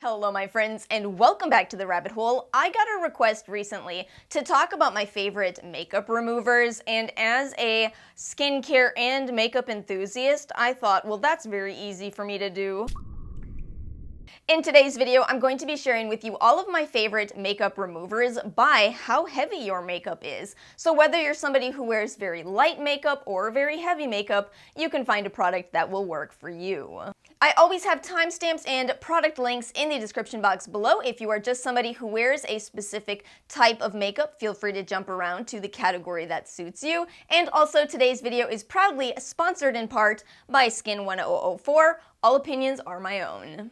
Hello my friends and welcome back to the rabbit hole. I got a request recently to talk about my favorite makeup removers, and as a skincare and makeup enthusiast, I thought, well, that's very easy for me to do. In today's video, I'm going to be sharing with you all of my favorite makeup removers by how heavy your makeup is. So whether you're somebody who wears very light makeup or very heavy makeup, you can find a product that will work for you. I always have timestamps and product links in the description box below. If you are just somebody who wears a specific type of makeup, feel free to jump around to the category that suits you. And also, today's video is proudly sponsored in part by Skin 1004. All opinions are my own.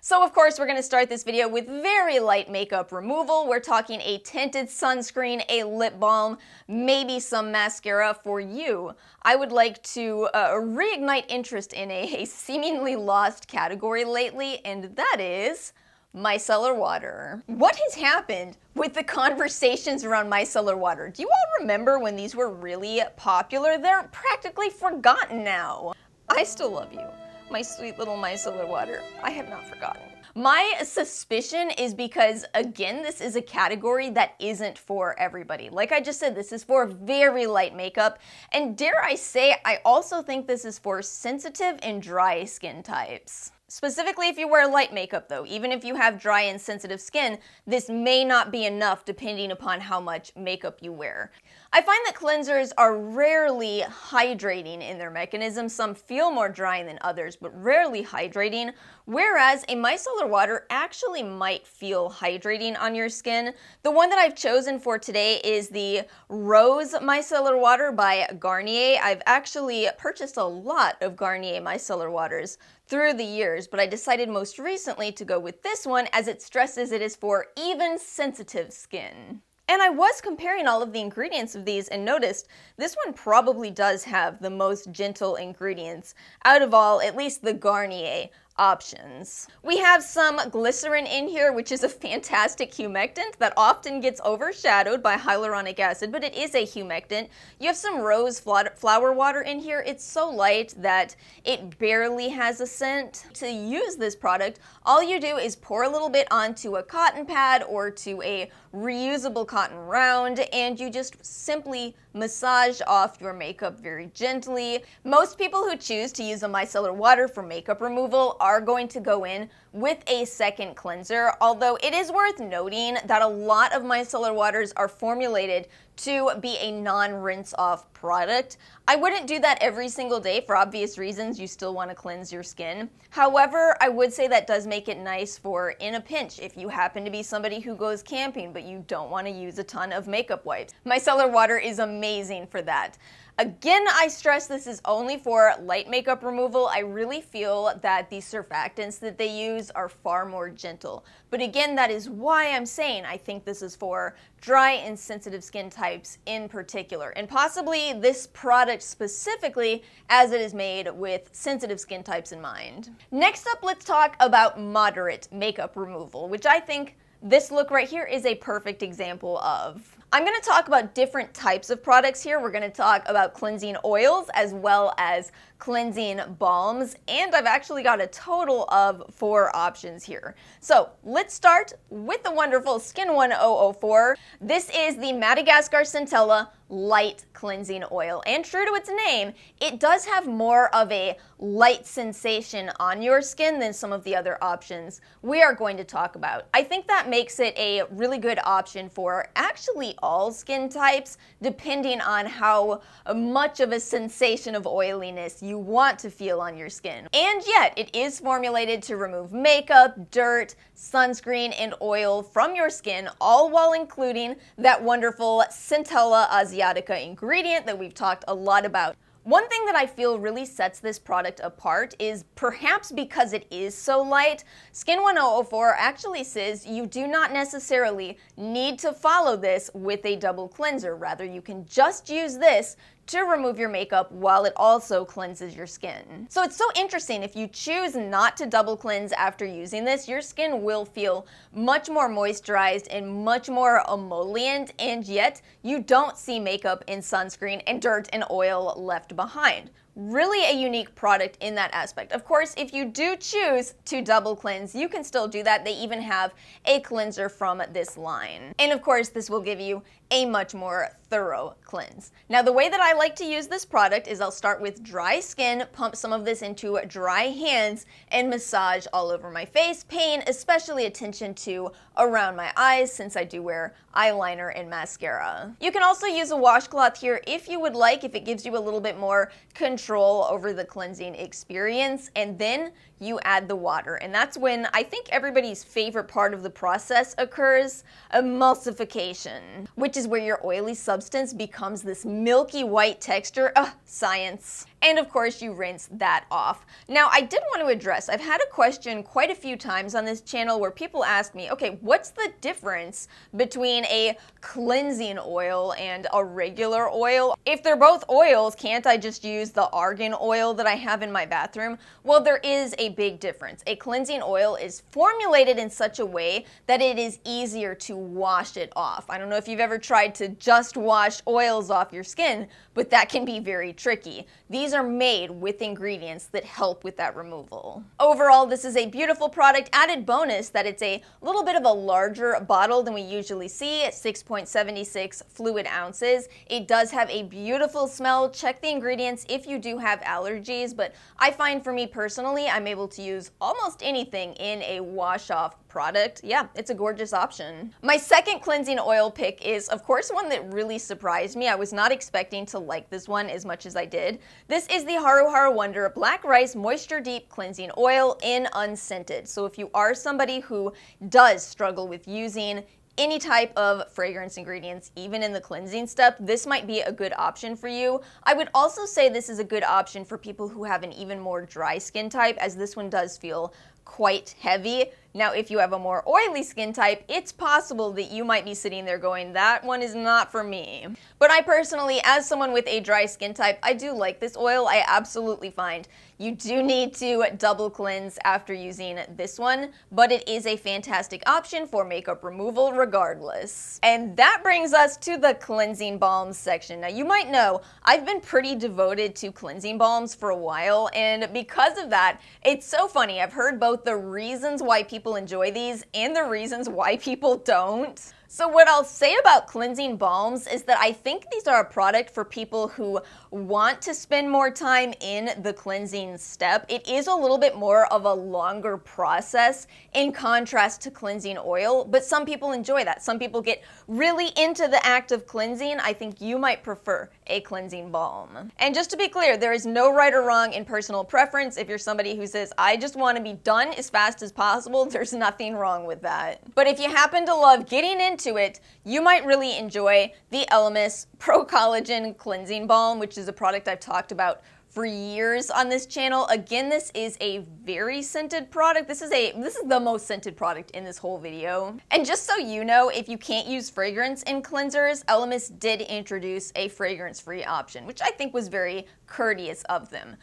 So of course, we're going to start this video with very light makeup removal. We're talking a tinted sunscreen, a lip balm, maybe some mascara for you. I would like to reignite interest in a seemingly lost category lately, and that is micellar water. What has happened with the conversations around micellar water? Do you all remember when these were really popular? They're practically forgotten now. I still love you, my sweet little micellar water. I have not forgotten. My suspicion is because, again, this is a category that isn't for everybody. Like I just said, this is for very light makeup, and dare I say, I also think this is for sensitive and dry skin types. Specifically if you wear light makeup though, even if you have dry and sensitive skin, this may not be enough depending upon how much makeup you wear. I find that cleansers are rarely hydrating in their mechanism. Some feel more drying than others, but rarely hydrating, whereas a micellar water actually might feel hydrating on your skin. The one that I've chosen for today is the Rose Micellar Water by Garnier. I've actually purchased a lot of Garnier micellar waters through the years, but I decided most recently to go with this one as it stresses it is for even sensitive skin. And I was comparing all of the ingredients of these and noticed this one probably does have the most gentle ingredients out of all, at least the Garnier options. We have some glycerin in here, which is a fantastic humectant that often gets overshadowed by hyaluronic acid, but it is a humectant. You have some rose flower water in here. It's so light that it barely has a scent. To use this product, all you do is pour a little bit onto a cotton pad or to a reusable cotton round, and you just simply massage off your makeup very gently. Most people who choose to use a micellar water for makeup removal are going to go in with a second cleanser, although it is worth noting that a lot of micellar waters are formulated to be a non-rinse off product. I wouldn't do that every single day for obvious reasons. You still want to cleanse your skin. However, I would say that does make it nice for in a pinch if you happen to be somebody who goes camping but you don't want to use a ton of makeup wipes. Micellar water is amazing for that. Again, I stress this is only for light makeup removal. I really feel that the surfactants that they use are far more gentle. But again, that is why I'm saying I think this is for dry and sensitive skin types in particular, and possibly this product specifically as it is made with sensitive skin types in mind. Next up, let's talk about moderate makeup removal, which I think this look right here is a perfect example of. I'm going to talk about different types of products here. We're going to talk about cleansing oils as well as cleansing balms, and I've actually got a total of 4 options here. So let's start with the wonderful Skin 1004. This is the Madagascar Centella Light Cleansing Oil, and true to its name, it does have more of a light sensation on your skin than some of the other options we are going to talk about. I think that makes it a really good option for actually all skin types, depending on how much of a sensation of oiliness you want to feel on your skin. And yet, it is formulated to remove makeup, dirt, sunscreen, and oil from your skin, all while including that wonderful Centella Asiatica ingredient that we've talked a lot about. One thing that I feel really sets this product apart is perhaps because it is so light, Skin 1004 actually says you do not necessarily need to follow this with a double cleanser. Rather, you can just use this to remove your makeup while it also cleanses your skin. So it's so interesting, if you choose not to double cleanse after using this, your skin will feel much more moisturized and much more emollient, and yet you don't see makeup and sunscreen and dirt and oil left behind. really a unique product in that aspect. Of course, if you do choose to double cleanse, you can still do that. They even have a cleanser from this line. And of course, this will give you a much more thorough cleanse. Now, the way that I like to use this product is I'll start with dry skin, pump some of this into dry hands, and massage all over my face, paying especially attention to around my eyes since I do wear eyeliner and mascara. You can also use a washcloth here if you would like, if it gives you a little bit more control over the cleansing experience, and then you add the water. And that's when I think everybody's favorite part of the process occurs, emulsification, which is where your oily substance becomes this milky white texture. Science. And of course, you rinse that off. Now, I did want to address, I've had a question quite a few times on this channel where people ask me, okay, what's the difference between a cleansing oil and a regular oil? If they're both oils, can't I just use the argan oil that I have in my bathroom? Well, there is a big difference. A cleansing oil is formulated in such a way that it is easier to wash it off. I don't know if you've ever tried to just wash oils off your skin, but that can be very tricky. These are made with ingredients that help with that removal. Overall, this is a beautiful product. Added bonus that it's a little bit of a larger bottle than we usually see at 6.76 fluid ounces. It does have a beautiful smell. Check the ingredients if you do have allergies, but I find for me personally, I'm able to use almost anything in a wash-off product. Yeah, it's a gorgeous option. My second cleansing oil pick is, of course, one that really surprised me. I was not expecting to like this one as much as I did. This is the Haru Haru Wonder Black Rice Moisture Deep Cleansing Oil in Unscented. So if you are somebody who does struggle with using any type of fragrance ingredients, even in the cleansing step, this might be a good option for you. I would also say this is a good option for people who have an even more dry skin type, as this one does feel quite heavy. Now, if you have a more oily skin type, it's possible that you might be sitting there going, that one is not for me. But I personally, as someone with a dry skin type, I do like this oil. I absolutely find you do need to double cleanse after using this one, but it is a fantastic option for makeup removal regardless. And that brings us to the cleansing balms section. Now, you might know I've been pretty devoted to cleansing balms for a while, and because of that, it's so funny. I've heard both the reasons why people enjoy these and the reasons why people don't. So what I'll say about cleansing balms is that I think these are a product for people who want to spend more time in the cleansing step. It is a little bit more of a longer process in contrast to cleansing oil, but some people enjoy that. Some people get really into the act of cleansing. I think you might prefer a cleansing balm. And just to be clear, there is no right or wrong in personal preference. If you're somebody who says, I just want to be done as fast as possible, there's nothing wrong with that. But if you happen to love getting into it, you might really enjoy the Elemis Pro Collagen Cleansing Balm, which is a product I've talked about for years on this channel. Again, this is a very scented product. This is the most scented product in this whole video. And just so you know, if you can't use fragrance in cleansers, Elemis did introduce a fragrance-free option, which I think was very courteous of them.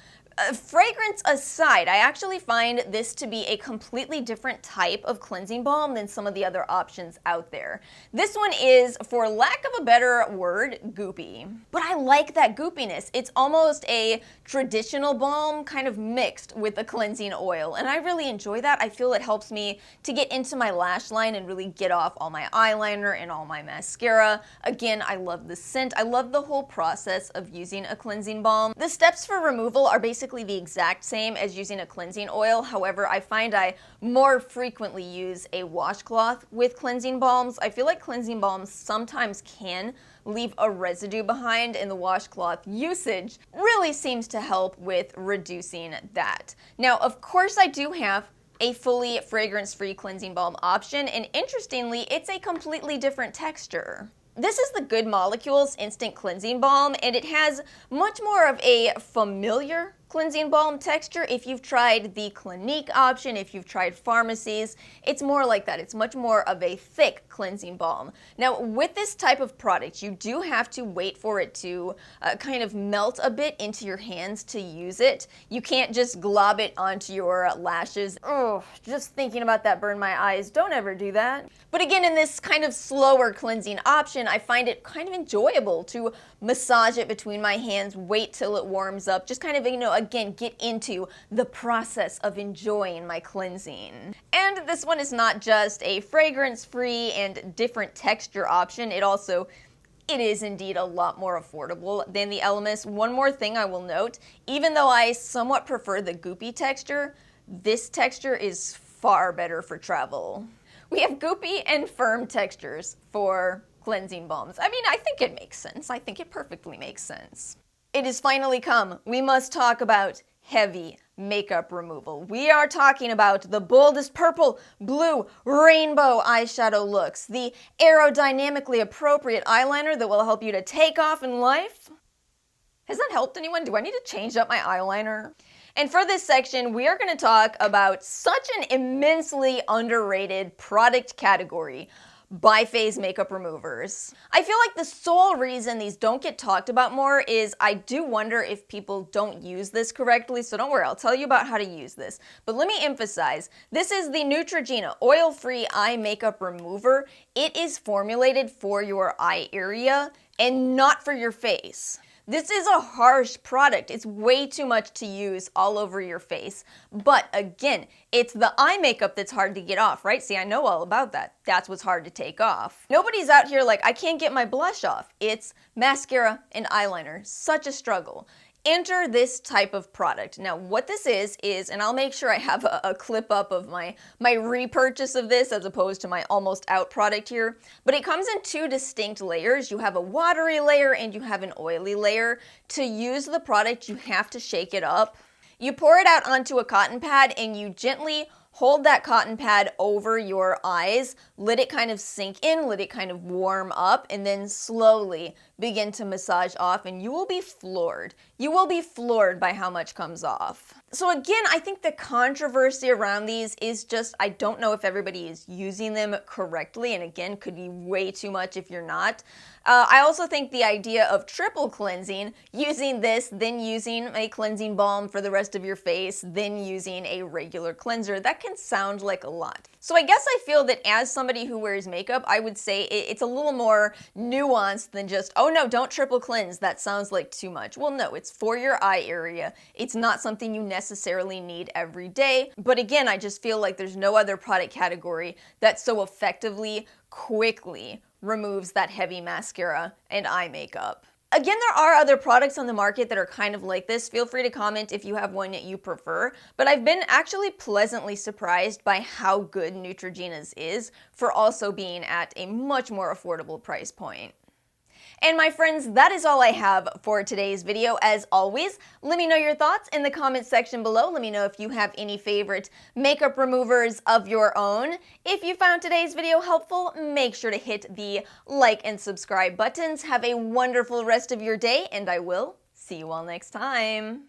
Fragrance aside, I actually find this to be a completely different type of cleansing balm than some of the other options out there. This one is, for lack of a better word, goopy. But I like that goopiness. It's almost a traditional balm kind of mixed with a cleansing oil, and I really enjoy that. I feel it helps me to get into my lash line and really get off all my eyeliner and all my mascara. Again, I love the scent. I love the whole process of using a cleansing balm. The steps for removal are basically the exact same as using a cleansing oil. However, I find I more frequently use a washcloth with cleansing balms. I feel like cleansing balms sometimes can leave a residue behind, and the washcloth usage really seems to help with reducing that. Now, of course, I do have a fully fragrance-free cleansing balm option, and interestingly, it's a completely different texture. This is the Good Molecules Instant Cleansing Balm, and it has much more of a familiar cleansing balm texture. If you've tried the Clinique option, if you've tried pharmacies, it's more like that. It's much more of a thick cleansing balm. Now, with this type of product, you do have to wait for it to kind of melt a bit into your hands to use it. You can't just glob it onto your lashes. Oh, just thinking about that burned my eyes. Don't ever do that. But again, in this kind of slower cleansing option, I find it kind of enjoyable to massage it between my hands, wait till it warms up, just kind of, again, get into the process of enjoying my cleansing. And this one is not just a fragrance-free and different texture option, it is indeed a lot more affordable than the Elemis. One more thing I will note, even though I somewhat prefer the goopy texture, this texture is far better for travel. We have goopy and firm textures for cleansing balms. I mean, I think it makes sense. I think it perfectly makes sense. It has finally come. We must talk about heavy makeup removal. We are talking about the boldest purple, blue, rainbow eyeshadow looks, the aerodynamically appropriate eyeliner that will help you to take off in life. Has that helped anyone? Do I need to change up my eyeliner? And for this section, we are going to talk about such an immensely underrated product category, biphase makeup removers. I feel like the sole reason these don't get talked about more is I do wonder if people don't use this correctly, so don't worry, I'll tell you about how to use this. But let me emphasize, this is the Neutrogena oil-free eye makeup remover. It is formulated for your eye area and not for your face. This is a harsh product. It's way too much to use all over your face. But again, it's the eye makeup that's hard to get off, right? See, I know all about that. That's what's hard to take off. Nobody's out here like, I can't get my blush off. It's mascara and eyeliner. Such a struggle. Enter this type of product. Now, what this is, and I'll make sure I have a clip up of my repurchase of this as opposed to my almost out product here, but it comes in two distinct layers. You have a watery layer and you have an oily layer. To use the product, you have to shake it up. You pour it out onto a cotton pad and you gently hold that cotton pad over your eyes, let it kind of sink in, let it kind of warm up, and then slowly begin to massage off, and you will be floored. You will be floored by how much comes off. So again, I think the controversy around these is just, I don't know if everybody is using them correctly, and again, could be way too much if you're not. I also think the idea of triple cleansing, using this, then using a cleansing balm for the rest of your face, then using a regular cleanser, that can sound like a lot. So I guess I feel that as somebody who wears makeup, I would say it's a little more nuanced than just, oh no, don't triple cleanse, that sounds like too much. Well, no, it's for your eye area. It's not something you necessarily need every day. But again, I just feel like there's no other product category that so effectively, quickly removes that heavy mascara and eye makeup. Again, there are other products on the market that are kind of like this. Feel free to comment if you have one that you prefer, but I've been actually pleasantly surprised by how good Neutrogena's is for also being at a much more affordable price point. And my friends, that is all I have for today's video. As always, let me know your thoughts in the comment section below. Let me know if you have any favorite makeup removers of your own. If you found today's video helpful, make sure to hit the like and subscribe buttons. Have a wonderful rest of your day, and I will see you all next time.